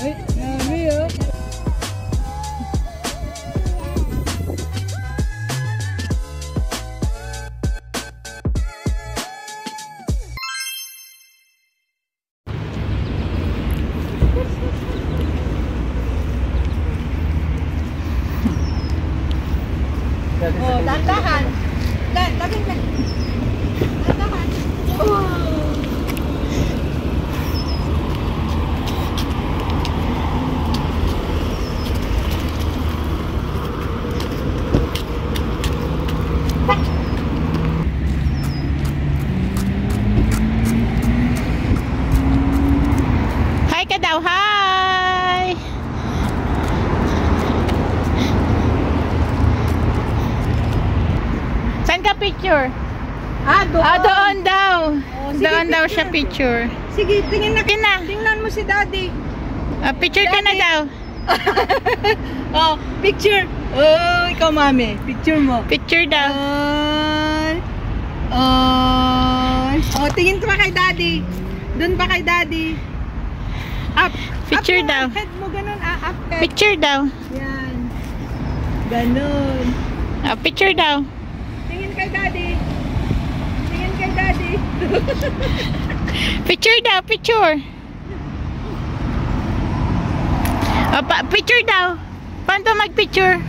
Ay, nami oh. Oh, dahan-dahan. Dahan-dahan. Dahan-dahan. Oh. Hi ka daw, hi! Saan ka picture? Doon. Doon daw. Oh, sige, Doon daw siya picture. picture. Sige, tingin na. Tina. Tingnan mo si Daddy. Picture ka na Daddy. daw. Oh, picture. Oh, ikaw mami. Picture mo. Picture daw. Oh, tingin pa kay Daddy. Doon pa kay Daddy. Up. Picture Up daw. Head mo ganun. Up head. Picture daw. Yan. Ganun. Picture daw. Tingin kay Daddy. Tingin kay Daddy. Picture daw, picture. Picture daw. Paano to mag-picture?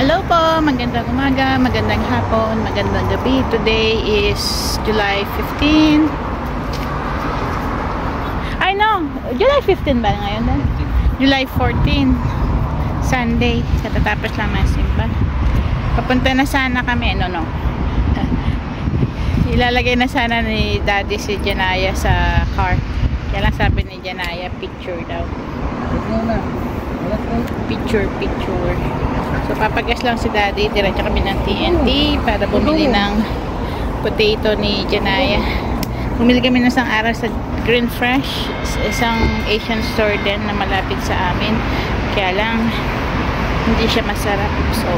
Hello po, magandang umaga, magandang hapon, magandang gabi. Today is July 15. I know, July 15 ba ngayon din? July 14, Sunday. Katatapos lang ng simba. Papunta na sana kami, no. Ilalagay na sana ni Daddy si Janaya sa car. Kaya lang sabi ni Janaya, picture daw. Picture. So papagas lang si Daddy, diretso kami ng TNT para bumili ng potato ni Janaya. Bumili kami ng isang araw sa Green Fresh, isang Asian store din na malapit sa amin. Kaya lang hindi siya masarap. So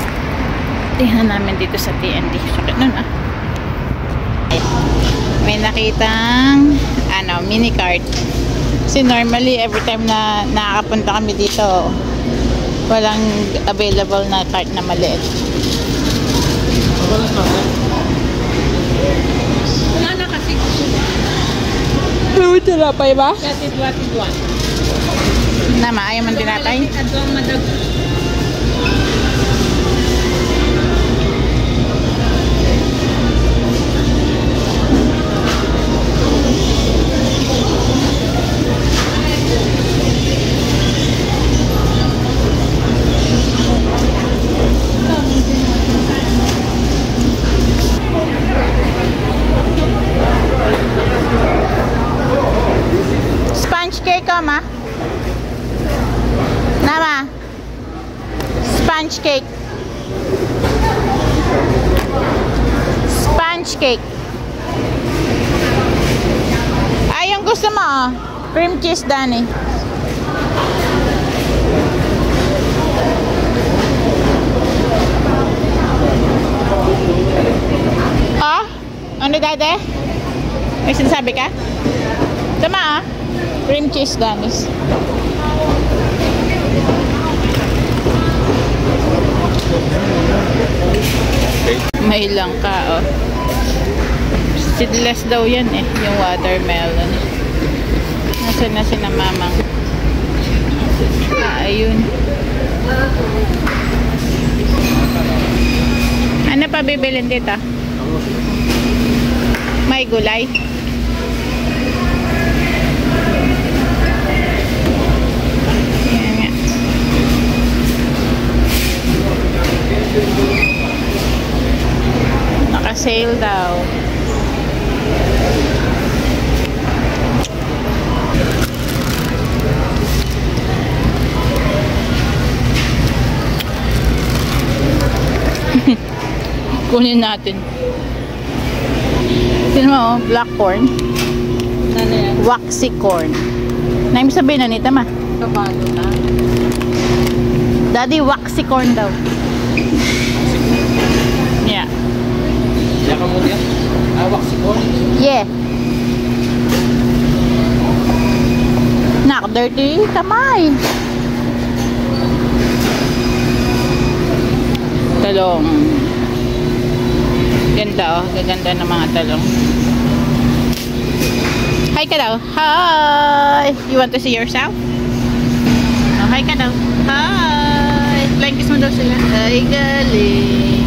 tingnan namin dito sa TNT. Sakit nun ah. May nakitang mini cart. Kasi normally every time na nakakapunta kami dito, walang available na cart na maliit. Wala na kasi gusto. Tinapay ba? Watid. Nama, ayaw man tinapay? Adong madag. Sponge cake ka, ma? Nama? Sponge cake. Sponge cake. Ay, yung gusto mo, oh. Cream cheese, Danny. Oh? Ano, Dade? May sinasabi ka? Tama, ah. Cream cheese, Danis. May langka, oh. Seedless daw yan eh, yung watermelon. Nasaan na sinamamang? Ayun. Ano pa bibilin dito? May gulay. Yan nga. Naka-sale daw. Kunin natin. Tignan mo, oh, black corn. Ano yan? Waxy corn. Naim sabihin na nita, ma. Kabalo na. Daddy, waxy corn daw. Yeah. Nak, dirty kamay. Talong. Ganda oh. Gaganda ng mga talong. Hi ka daw. Hi! You want to see yourself? Oh, hi ka daw. Hi! Flying kiss mo daw sila. Ay, galing.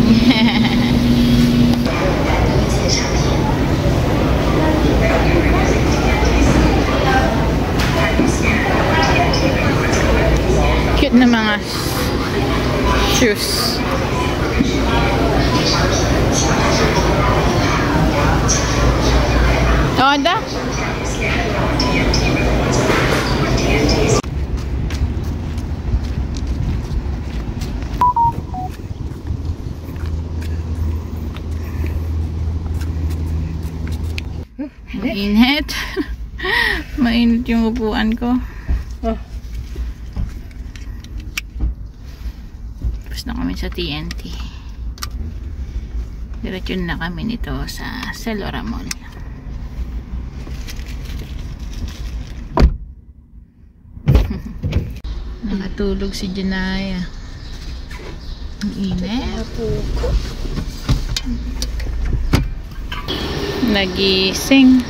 Cute na mga shoes. Oh, anda? Mainit. Mainit yung upuan ko. Oh. Tapos na kami sa TNT. Diretso na kami nito sa Selora Mall. Nakatulog si Janaya. Ang init. Nagising.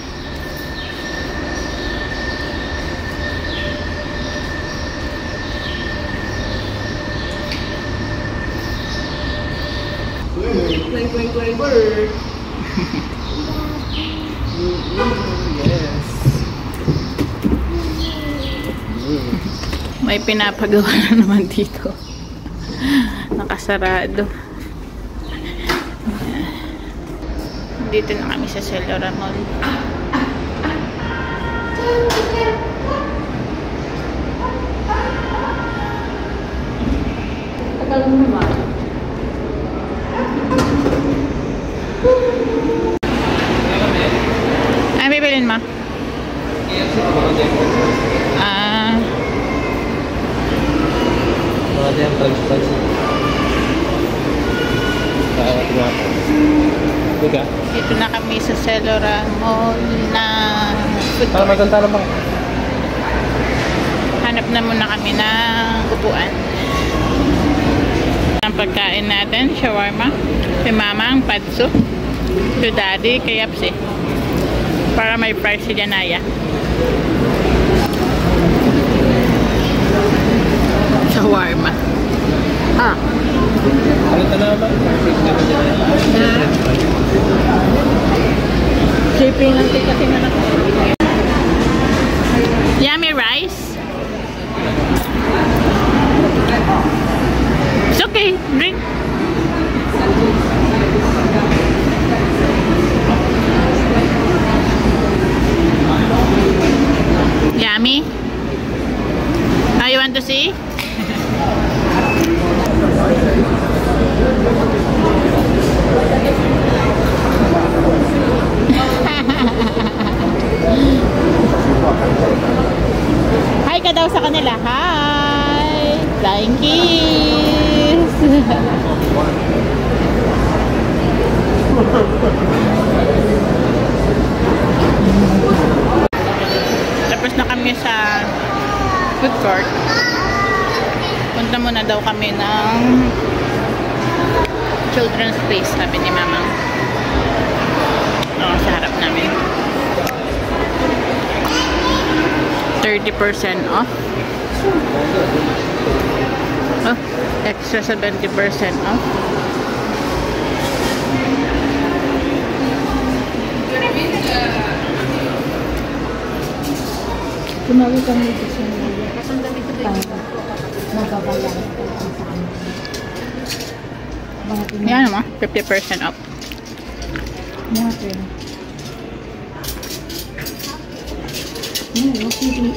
Bird. Yes. May pinapagawa na naman dito. Nakasarado. Dito na kami sa Selora Mall. Tagal mo naman. Ano bibilin mo? Dito na kami sa Selora Mall na food court. Hanap na muna kami ng upuan. Ang pagkain natin, shawarma. Si Mama ang patso. Si Daddy, kayapsi. Para may price si Janaya. Shawarma. Ah. Shipping lang kasi na Yummy rice. It's okay. Drink. Yummy. Oh, you want to see? Hi ka daw sa kanila. Hi! Flying kiss! Tapos na kami sa food court. Punta muna daw kami ng children's place, sabi ni Mama. Oo, sa harap namin. 30% off. Oh, extra 70% off. Tumawag kami dito sa magabayan. Yan naman, 50% off.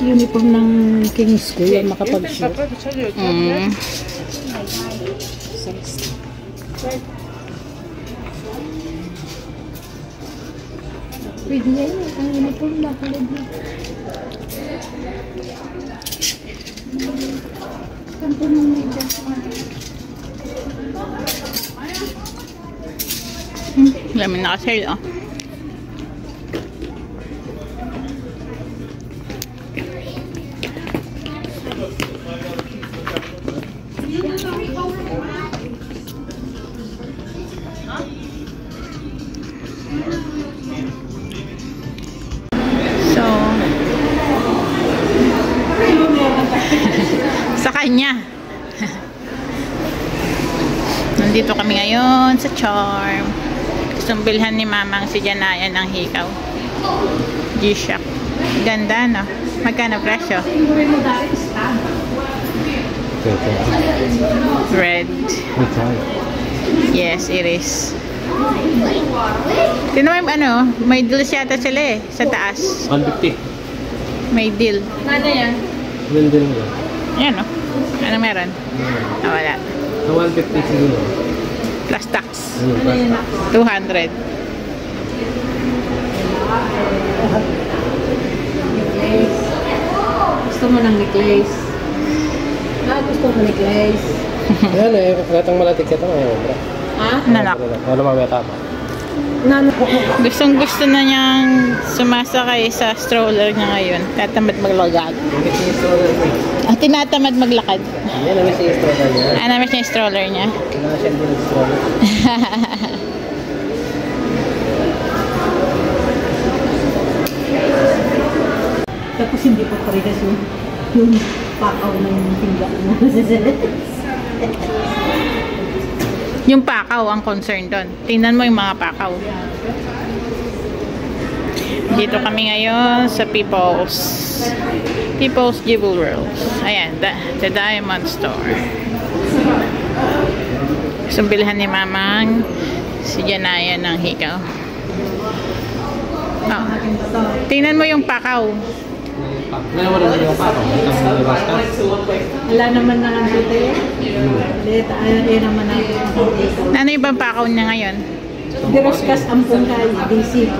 Uniform ng King's School yung makapag-shoot. Pwede na yun, ang uniform na kulad na. Kanto ng medyas. Lamin naka-sale, oh. So, sa kanya. Nandito kami ngayon sa Charm. Gustong bilhan ni Mamang si Janaya ng hikaw. G-Shock. Ganda, no? Magkano presyo? Red. Yes, it is. Tignan mo yung ano, may deals yata sila eh, sa taas. 150. May deal. Ano yan? Building mo. Ayan, no? Ano meron? Ah, wala. So 150 siguro. Plus tax. Ano yan ako? 200. Necklace. Gusto mo ng necklace? Gusto mo necklace? Yan eh, katang malatik ka ito ngayon. Ha? Nanak. Ano mamaya tama? Gustong gusto na niyang sumasakay sa stroller niya ngayon. Tatamad maglakad. Bakit yung stroller mo? Ah, tinatamad maglakad. Yan naman siya yung stroller niya. Ah, naman siya yung stroller niya. Kailangan siya din ng stroller. Tapos hindi pa parigas yung pakaw ng tingga mo. Yung pakaw ang concern doon. Tingnan mo yung mga pakaw. Dito kami ngayon sa People's Jewelers. Ayan, the Diamond Store. Sumbilhan ni Mamang si Janaya ng hikaw. Oh. Tingnan mo yung pakaw. Nawala na yung pako. Wala naman na ang dito yan. Ayun naman na yung Ano yung bang pakaw niya ngayon? Diroskas ang pungkay, DCP.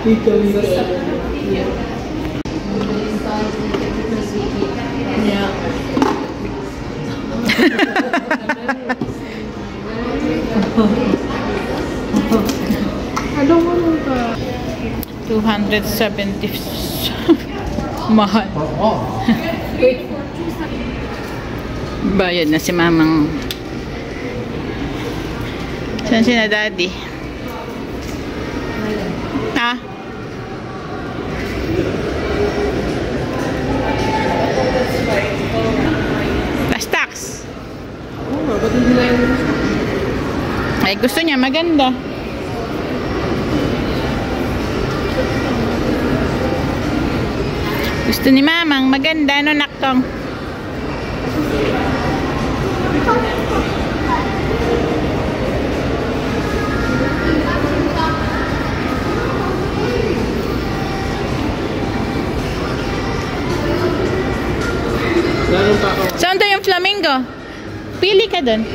Ito yeah. Ano mo ba? 270. Mahal. Bayad na si Mamang. Saan si na Daddy? Ha? Plus tax. Ay, gusto niya maganda. Gusto ni Mamang maganda, no, naktong? Saan daw yung flamingo? Pili ka dun.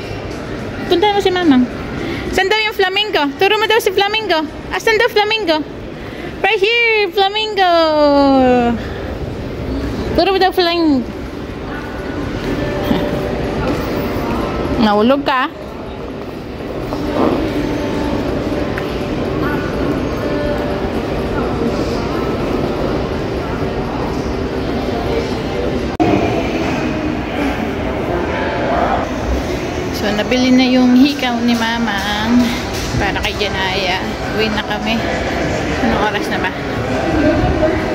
Puntahan mo si Mamang. Saan daw yung flamingo? Turo mo daw si flamingo. Asan daw flamingo? Right here, flamingo! Turo mo daw flamingo. Nahulog ka. So, nabili na yung hikaw ni Mamang para kay Janaya. Uwi na kami. Anong oras na ba?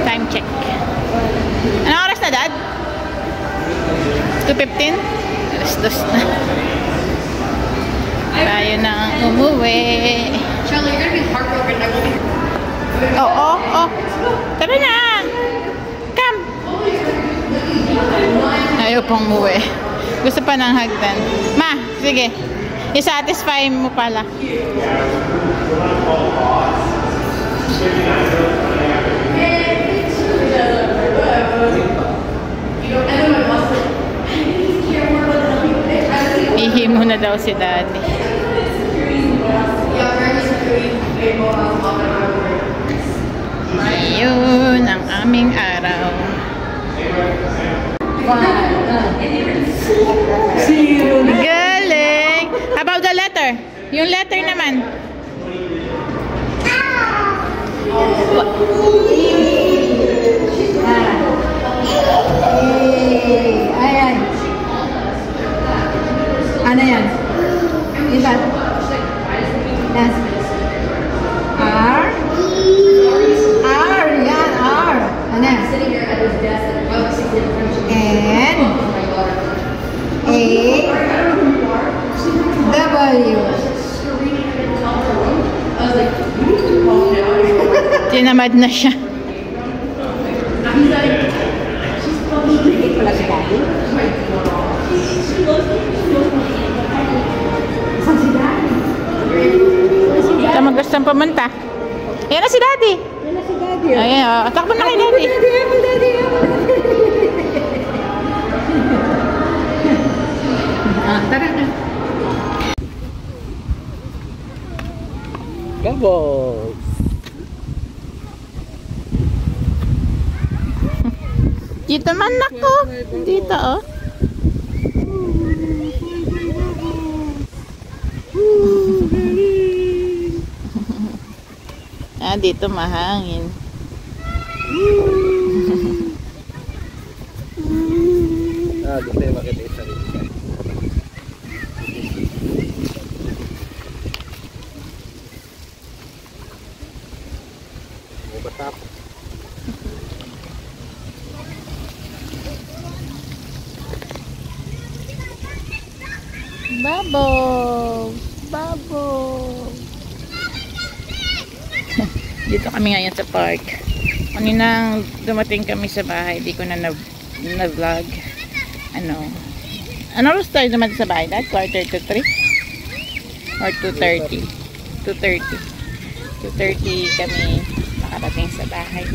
Time check. Anong oras na, Dad? 2:15? Alas 2 na. Tayo nang umuwi. Charlie, you're gonna be heartbroken. I will be. Oo, oh. Tara na! Come! Ayaw pong umuwi. Gusto pa ng hagdan. Ma, sige. I-satisfy mo pala. Ihi muna daw si Daddy. Ayun ang aming araw. Galing! How about the letter? Yung letter naman. Ayan. Ano yan? Iba? Yes. R. R. Yan, R. Ano yan? Sitting here at his desk and I was sitting in front of him. N. A. W. I was like, oh no. Tinamad na siya. He's like, she's probably Wala si Daddy? Ito magustong pumunta. Ayan na si Daddy. Yan na si Daddy. Ayan, takbo na kay Daddy. Daddy. Tara na. Gabos! Dito man ako. Dito oh. Dito mahangin. Gusto yung makita yung sarili ka. Batap. Bubbles! Bubbles! Dito kami ngayon sa park. Kaninang dumating kami sa bahay, di ko na vlog. Ano oras tayo dumating sa bahay? Dad? 2:45 or 2:30? 2:30 kami nakarating sa bahay.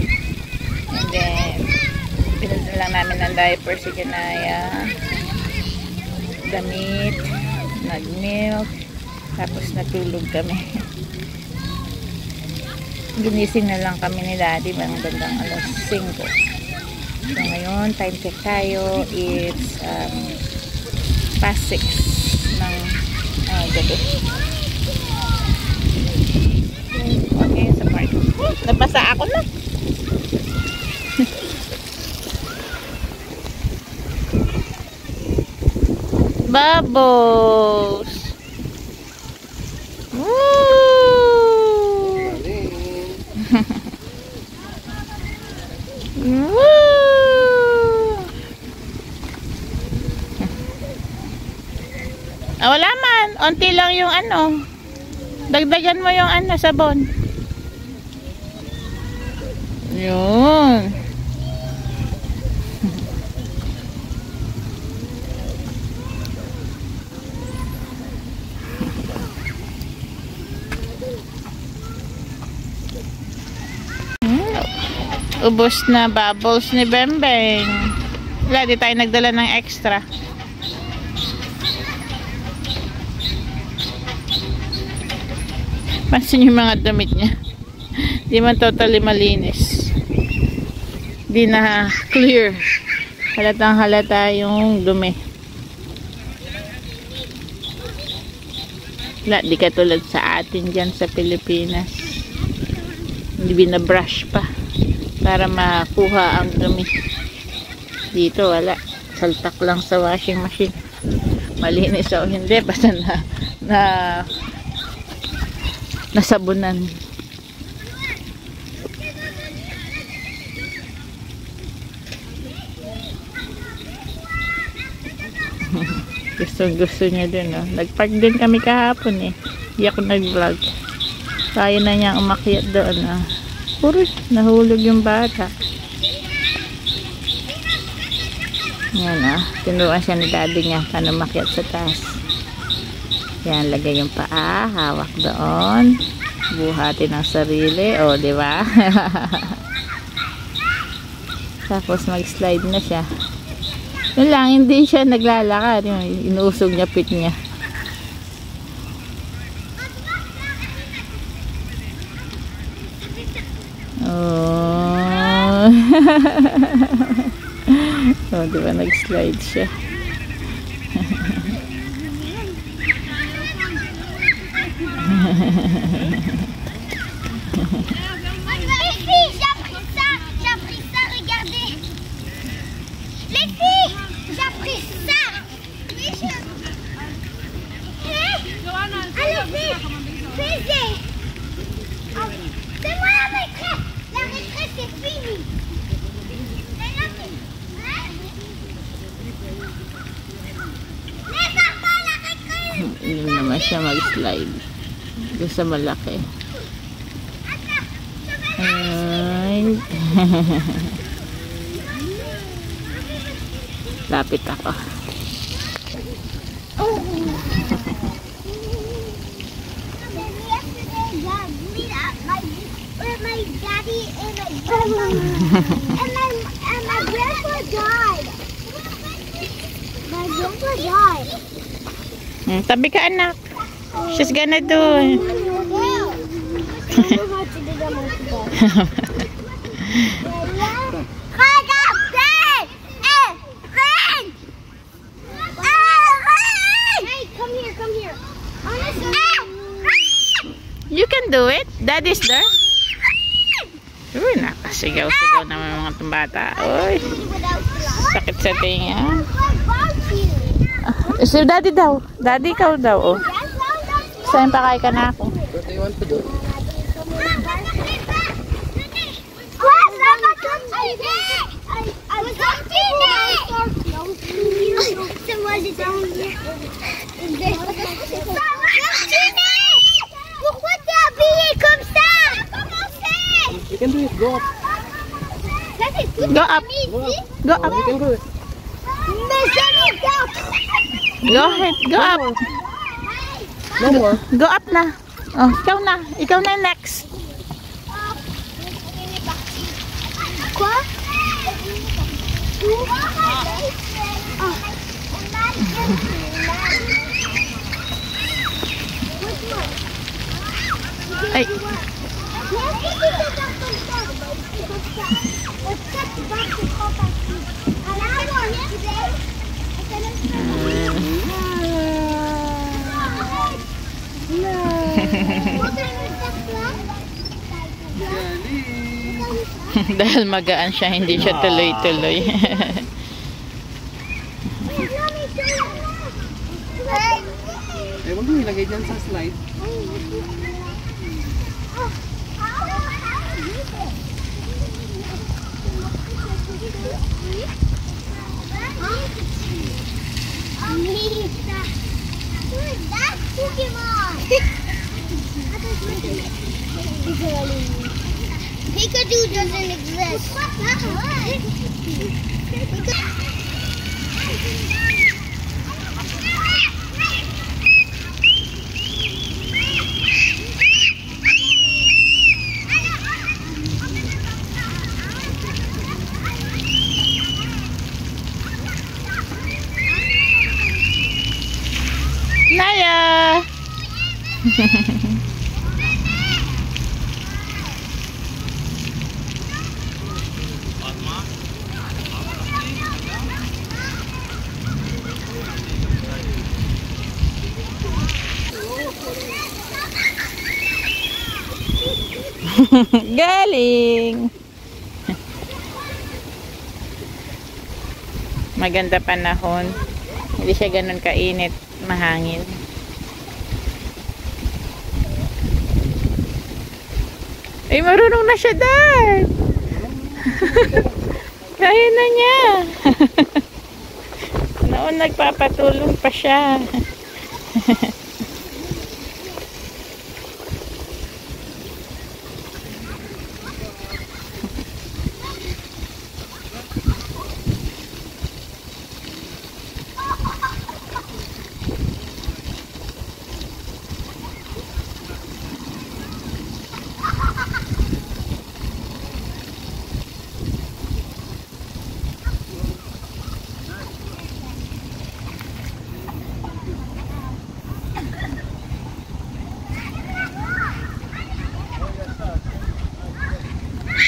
And then pinundan lang namin ng diaper si Janaya, damit, nag-milk, tapos natulog kami. Ginising na lang kami ni Daddy mga bandang alas 5. So ngayon, time check tayo. It's past 6 ng gabi. Okay, sa park. Nabasa ako na. Bubbles! Woo! Wala man. Unti lang yung ano. Dagdagan mo yung ano, sabon. Yun. Ubos na bubbles ni Bembeng. Wala, di tayo nagdala ng extra. Pansin yung mga damit niya. Di man totally malinis. Di na clear. Halatang halata yung dumi. Wala, di katulad sa atin dyan sa Pilipinas. Hindi binabrush pa para makuha ang dumi. Dito wala, saltak lang sa washing machine. Malinis o hindi, basta nasabunan. Gusto niya din, oh. Nagpark din kami kahapon eh. Hindi ako nag-vlog. Kaya na niya umakyat doon, oh. Puro nahulog yung bata. Yan, ah. Tinuruan siya ni Daddy niya paano umakyat sa taas. Yan, lagay yung paa, hawak doon. Buhatin ang sarili, oh, di ba? Tapos mag-slide na siya. Yun lang, hindi siya naglalakad. Inuusog niya pit niya. Oh. Oh, di ba nag-slide siya? J'ai appris ça, regardez. Les filles, j'ai appris ça. Oui, allez-y, faisez. C'est moi la maîtresse. La maîtresse, c'est fini. Les enfants, la maîtresse. Inom naman siya mag-slide. Doon sa malaki. Ay. Lapit ako. My daddy and my grandma and my grandpa died. My grandpa died. Tabi ka, anak. She's gonna do. You can do it. Daddy's there. Uy, nakasigaw-sigaw naman mga tumbata. Uy, sakit sa tinga. Si daddy daw. Daddy, ikaw daw. Oh. Saan pa ka na ako? What do you want to do? Pourquoi t'es habillé comme ça? You can do it. Go up. Go up. Go up. You can do it. Mais jamais up. Go ahead. Go up. No more. Go up na. Oh, ikaw na. Ikaw na yung next. Quoi? Ay. Dahil magaan siya, hindi siya tuloy-tuloy. Eh, wag mo ilagay dyan sa slide. That's Pokemon! Pikachu doesn't exist. Naya! Galing! Maganda panahon. Hindi siya ganun kainit. Mahangin. Ay, marunong na siya, Dad! Kaya na niya! Noon nagpapatulong pa siya.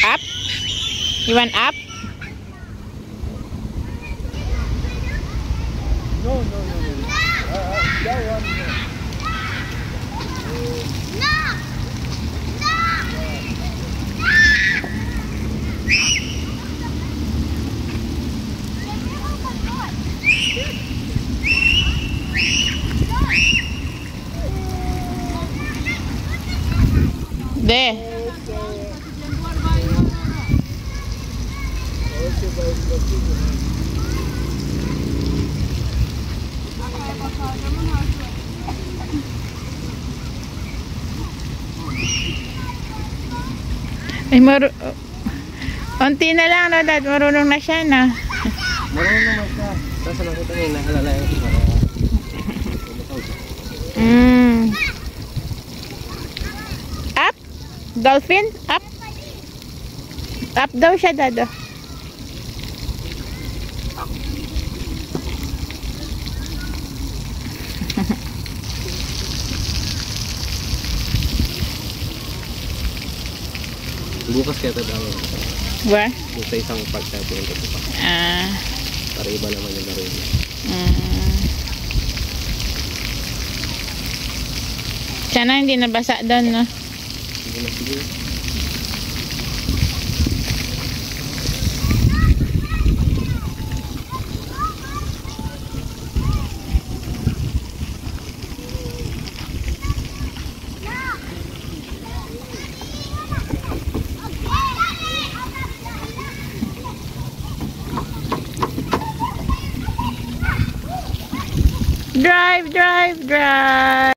Up? You want up? No, no, no, no. That one, no. No! De. Ay, unti na lang, no, Dad? Marunong na siya, na. Marunong naman siya. Tapos nakita niya, naalala yung iba. Up? Dolphin? Up? Up daw siya, Dad. Bukas kaya daw. Where? Yung sa isang park tayo pinunta pa. Para iba naman yung laro niya. Sana hindi nabasa doon, no? Sige na, sige. Drive, drive, drive.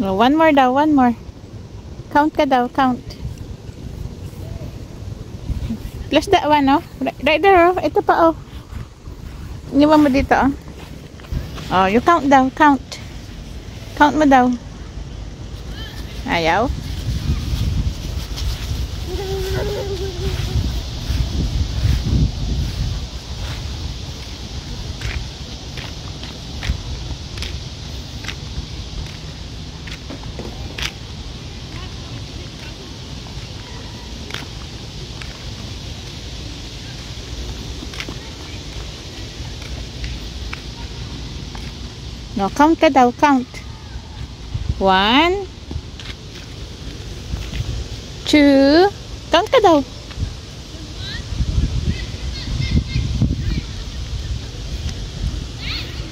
Oh, one more daw, one more. Count ka daw, count. Plus that one, oh. Right there, oh. Ito pa, oh. Iniwan mo dito, oh. Oh, you count daw, count. Count mo daw. Ayaw. No, count ka daw, count. 1, 2, count ka daw.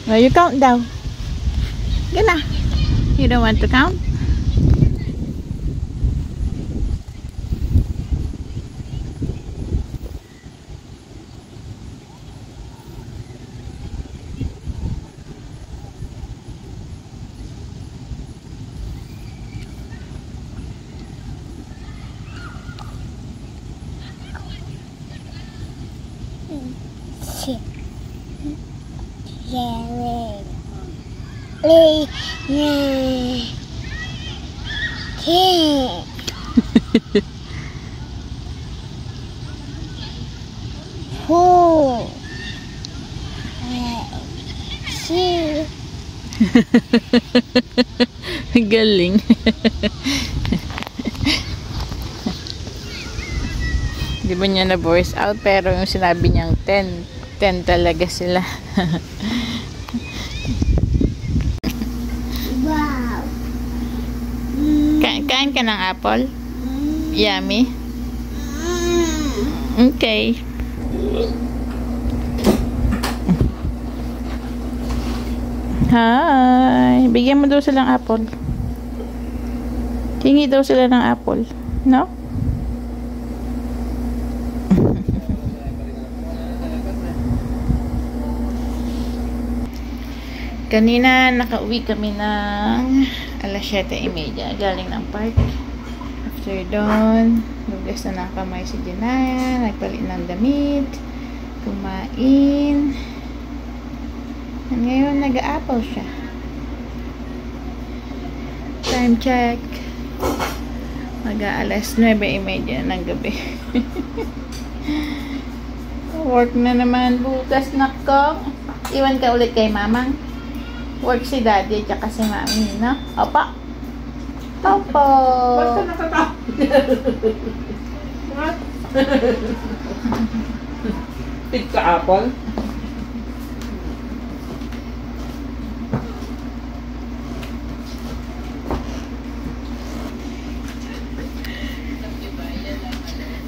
No, you count daw. Gana. You don't want to count? Galing. Di ba niya na voice out, pero yung sinabi niyang 10 talaga sila. Wow. Kain ka ng apple? Yummy? Okay. Hi! Bigyan mo daw silang apple. Hingi daw sila ng apple. No? Kanina, nakauwi kami ng alas 7:30. Galing ng park. After doon, lugas na ng kamay si Janaya. Nagpalit ng damit. Kumain. At ngayon, nag-a-apple siya. Time check. Mag-aalas 9:30 ng gabi. Work na naman bukas, nako. Iwan ka ulit kay mamang. Work si daddy at si mami, no? Opo. Opo. Basta nakatapos. Pizza apple?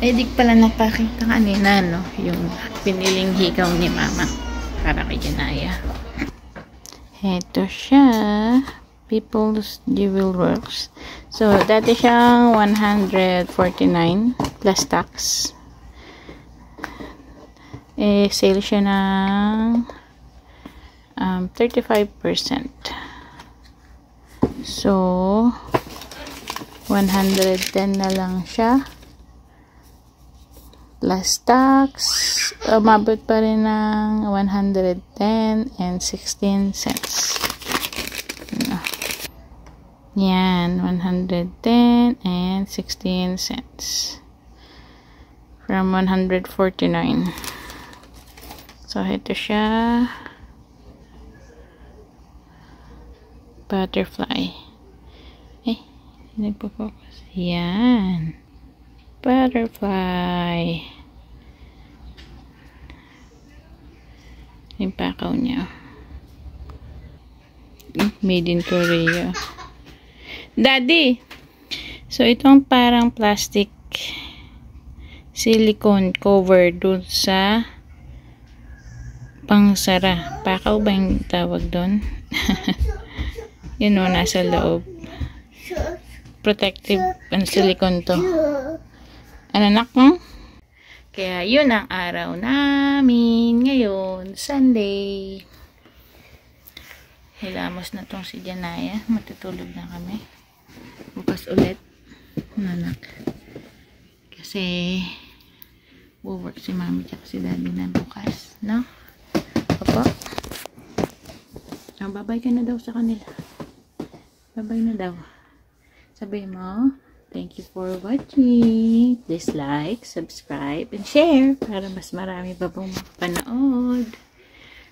Eh, di pala napakita kanina, no? Yung piniling hikaw ni Mama para kay Janaya. Ito siya. People's Jewel Works. So, dati siyang 149 plus tax. Eh, sale siya ng 35%. So, 110 na lang siya. Plus tax, umabot pa rin ng 110 and 16 cents. Yan, 110 and 16 cents. From 149. So, ito siya. Butterfly. Eh, hindi po focus. Yan. Butterfly. Yung pakaw niya. Made in Korea. Daddy! So, itong parang plastic silicone cover dun sa pangsara. Pakaw ba yung tawag dun? Yun o, nasa loob. Protective silicone to. Ano anak mo? Kaya yun ang araw namin ngayon, Sunday. Hilamos na tong si Janaya. Matutulog na kami. Bukas ulit. Nanak. Kasi work si Mami at si Daddy na bukas. No? Opo. Oh, bye-bye ka na daw sa kanila. Bye-bye na daw. Sabi mo, thank you for watching. Please like, subscribe, and share para mas marami pa pong makapanood.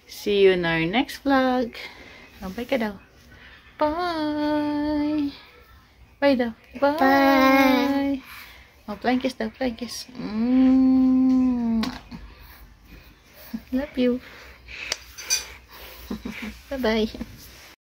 See you in our next vlog. Bye ka daw. Bye. Bye daw. Bye. Bye. Oh, flying kiss daw. Flying kiss. Love you. Bye-bye.